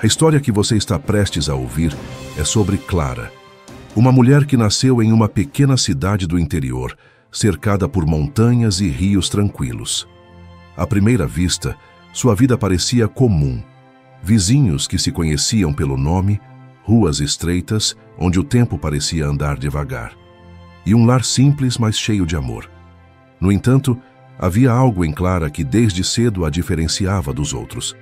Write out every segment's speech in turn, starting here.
A história que você está prestes a ouvir é sobre Clara, uma mulher que nasceu em uma pequena cidade do interior, cercada por montanhas e rios tranquilos. À primeira vista, sua vida parecia comum. Vizinhos que se conheciam pelo nome, ruas estreitas, onde o tempo parecia andar devagar. E um lar simples, mas cheio de amor. No entanto, havia algo em Clara que desde cedo a diferenciava dos outros.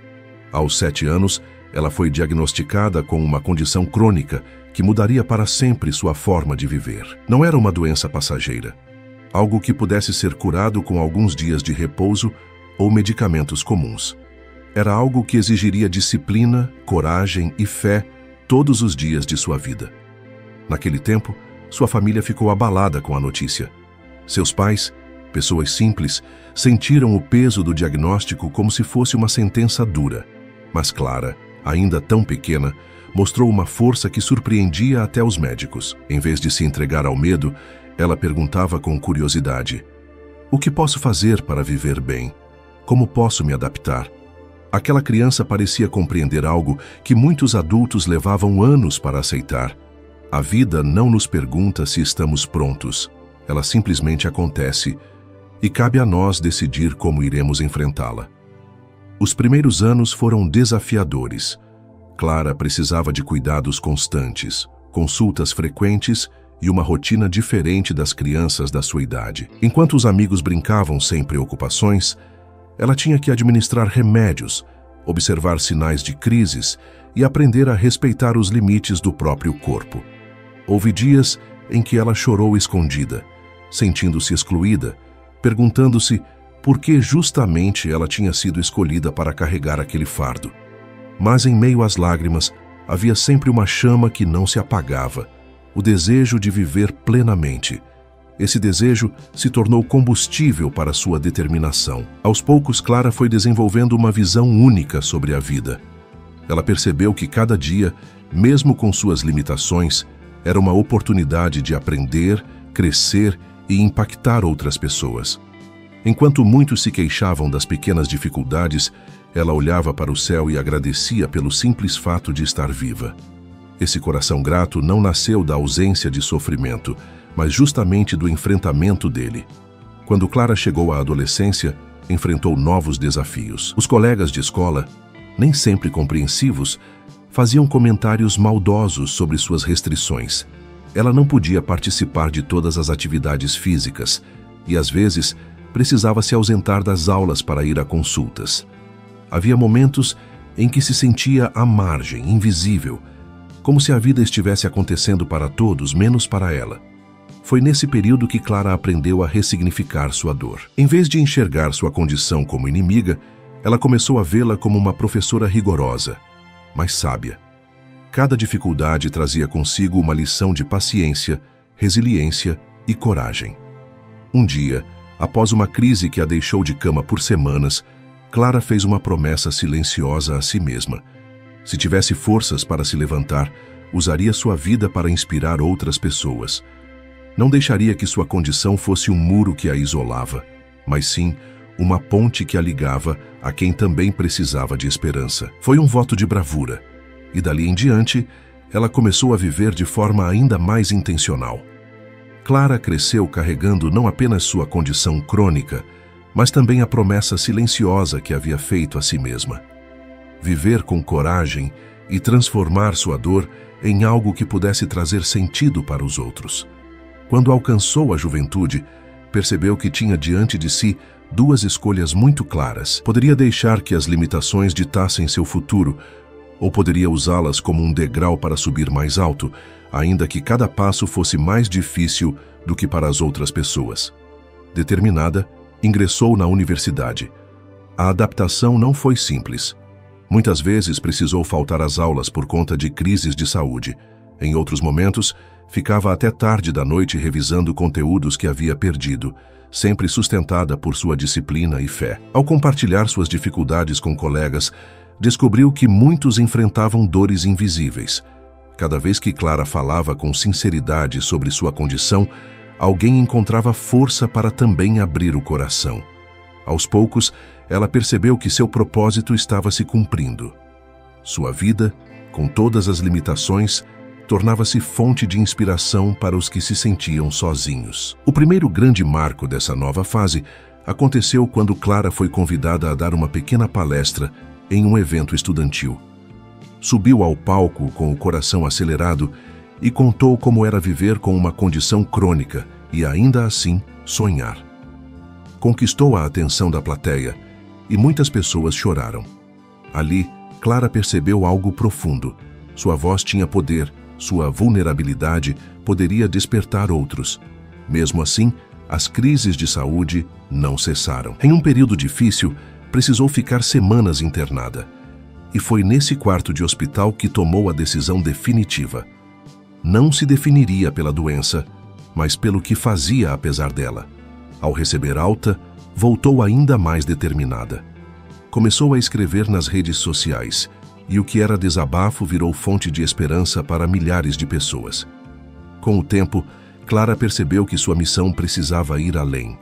Aos 7 anos, ela foi diagnosticada com uma condição crônica que mudaria para sempre sua forma de viver. Não era uma doença passageira, algo que pudesse ser curado com alguns dias de repouso ou medicamentos comuns. Era algo que exigiria disciplina, coragem e fé todos os dias de sua vida. Naquele tempo, sua família ficou abalada com a notícia. Seus pais, pessoas simples, sentiram o peso do diagnóstico como se fosse uma sentença dura. Mas Clara, ainda tão pequena, mostrou uma força que surpreendia até os médicos. Em vez de se entregar ao medo, ela perguntava com curiosidade: "O que posso fazer para viver bem? Como posso me adaptar?" Aquela criança parecia compreender algo que muitos adultos levavam anos para aceitar. A vida não nos pergunta se estamos prontos. Ela simplesmente acontece e cabe a nós decidir como iremos enfrentá-la. Os primeiros anos foram desafiadores. Clara precisava de cuidados constantes, consultas frequentes e uma rotina diferente das crianças da sua idade. Enquanto os amigos brincavam sem preocupações, ela tinha que administrar remédios, observar sinais de crises e aprender a respeitar os limites do próprio corpo. Houve dias em que ela chorou escondida, sentindo-se excluída, perguntando-se por que justamente ela tinha sido escolhida para carregar aquele fardo. Mas em meio às lágrimas, havia sempre uma chama que não se apagava, o desejo de viver plenamente. Esse desejo se tornou combustível para sua determinação. Aos poucos, Clara foi desenvolvendo uma visão única sobre a vida. Ela percebeu que cada dia, mesmo com suas limitações, era uma oportunidade de aprender, crescer e impactar outras pessoas. Enquanto muitos se queixavam das pequenas dificuldades, ela olhava para o céu e agradecia pelo simples fato de estar viva. Esse coração grato não nasceu da ausência de sofrimento, mas justamente do enfrentamento dele. Quando Clara chegou à adolescência, enfrentou novos desafios. Os colegas de escola, nem sempre compreensivos, faziam comentários maldosos sobre suas restrições. Ela não podia participar de todas as atividades físicas e, às vezes, precisava se ausentar das aulas para ir a consultas. Havia momentos em que se sentia à margem, invisível, como se a vida estivesse acontecendo para todos, menos para ela. Foi nesse período que Clara aprendeu a ressignificar sua dor. Em vez de enxergar sua condição como inimiga, ela começou a vê-la como uma professora rigorosa, mas sábia. Cada dificuldade trazia consigo uma lição de paciência, resiliência e coragem. Um dia, após uma crise que a deixou de cama por semanas, Clara fez uma promessa silenciosa a si mesma. Se tivesse forças para se levantar, usaria sua vida para inspirar outras pessoas. Não deixaria que sua condição fosse um muro que a isolava, mas sim uma ponte que a ligava a quem também precisava de esperança. Foi um voto de bravura, e dali em diante, ela começou a viver de forma ainda mais intencional. Clara cresceu carregando não apenas sua condição crônica, mas também a promessa silenciosa que havia feito a si mesma. Viver com coragem e transformar sua dor em algo que pudesse trazer sentido para os outros. Quando alcançou a juventude, percebeu que tinha diante de si duas escolhas muito claras. Poderia deixar que as limitações ditassem seu futuro, ou poderia usá-las como um degrau para subir mais alto, ainda que cada passo fosse mais difícil do que para as outras pessoas. Determinada, ingressou na universidade. A adaptação não foi simples. Muitas vezes precisou faltar às aulas por conta de crises de saúde. Em outros momentos, ficava até tarde da noite revisando conteúdos que havia perdido, sempre sustentada por sua disciplina e fé. Ao compartilhar suas dificuldades com colegas, descobriu que muitos enfrentavam dores invisíveis. Cada vez que Clara falava com sinceridade sobre sua condição, alguém encontrava força para também abrir o coração. Aos poucos, ela percebeu que seu propósito estava se cumprindo. Sua vida, com todas as limitações, tornava-se fonte de inspiração para os que se sentiam sozinhos. O primeiro grande marco dessa nova fase aconteceu quando Clara foi convidada a dar uma pequena palestra em um evento estudantil. Subiu ao palco com o coração acelerado e contou como era viver com uma condição crônica e, ainda assim, sonhar. Conquistou a atenção da plateia e muitas pessoas choraram. Ali, Clara percebeu algo profundo. Sua voz tinha poder, sua vulnerabilidade poderia despertar outros. Mesmo assim, as crises de saúde não cessaram. Em um período difícil, precisou ficar semanas internada. E foi nesse quarto de hospital que tomou a decisão definitiva. Não se definiria pela doença, mas pelo que fazia apesar dela. Ao receber alta, voltou ainda mais determinada. Começou a escrever nas redes sociais, e o que era desabafo virou fonte de esperança para milhares de pessoas. Com o tempo, Clara percebeu que sua missão precisava ir além.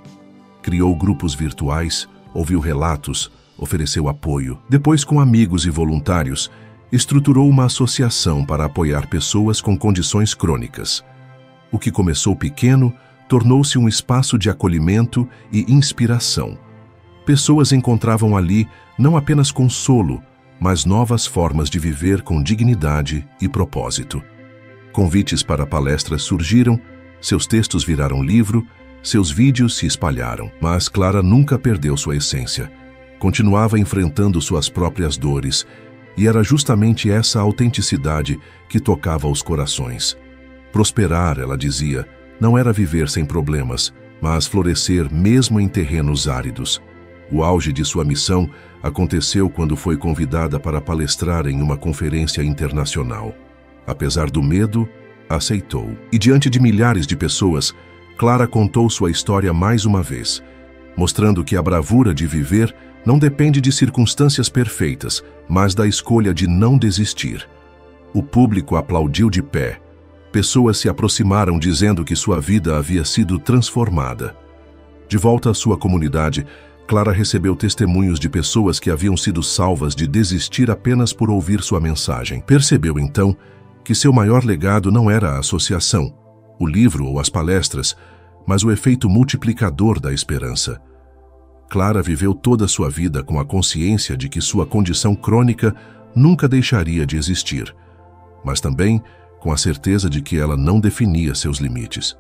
Criou grupos virtuais, ouviu relatos, ofereceu apoio. Depois, com amigos e voluntários, estruturou uma associação para apoiar pessoas com condições crônicas. O que começou pequeno tornou-se um espaço de acolhimento e inspiração. Pessoas encontravam ali não apenas consolo, mas novas formas de viver com dignidade e propósito. Convites para palestras surgiram, seus textos viraram livro, seus vídeos se espalharam. Mas Clara nunca perdeu sua essência. Continuava enfrentando suas próprias dores, e era justamente essa autenticidade que tocava os corações. Prosperar, ela dizia, não era viver sem problemas, mas florescer mesmo em terrenos áridos. O auge de sua missão aconteceu quando foi convidada para palestrar em uma conferência internacional. Apesar do medo, aceitou. E diante de milhares de pessoas, Clara contou sua história mais uma vez, mostrando que a bravura de viver não depende de circunstâncias perfeitas, mas da escolha de não desistir. O público aplaudiu de pé. Pessoas se aproximaram dizendo que sua vida havia sido transformada. De volta à sua comunidade, Clara recebeu testemunhos de pessoas que haviam sido salvas de desistir apenas por ouvir sua mensagem. Percebeu, então, que seu maior legado não era a associação, o livro ou as palestras, mas o efeito multiplicador da esperança. Clara viveu toda a sua vida com a consciência de que sua condição crônica nunca deixaria de existir, mas também com a certeza de que ela não definia seus limites.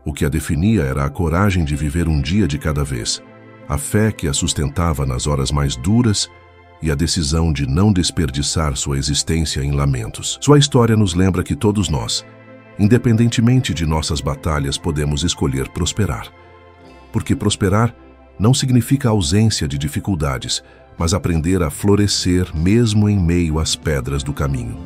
O que a definia era a coragem de viver um dia de cada vez, a fé que a sustentava nas horas mais duras e a decisão de não desperdiçar sua existência em lamentos. Sua história nos lembra que todos nós, independentemente de nossas batalhas, podemos escolher prosperar. Porque prosperar não significa ausência de dificuldades, mas aprender a florescer mesmo em meio às pedras do caminho.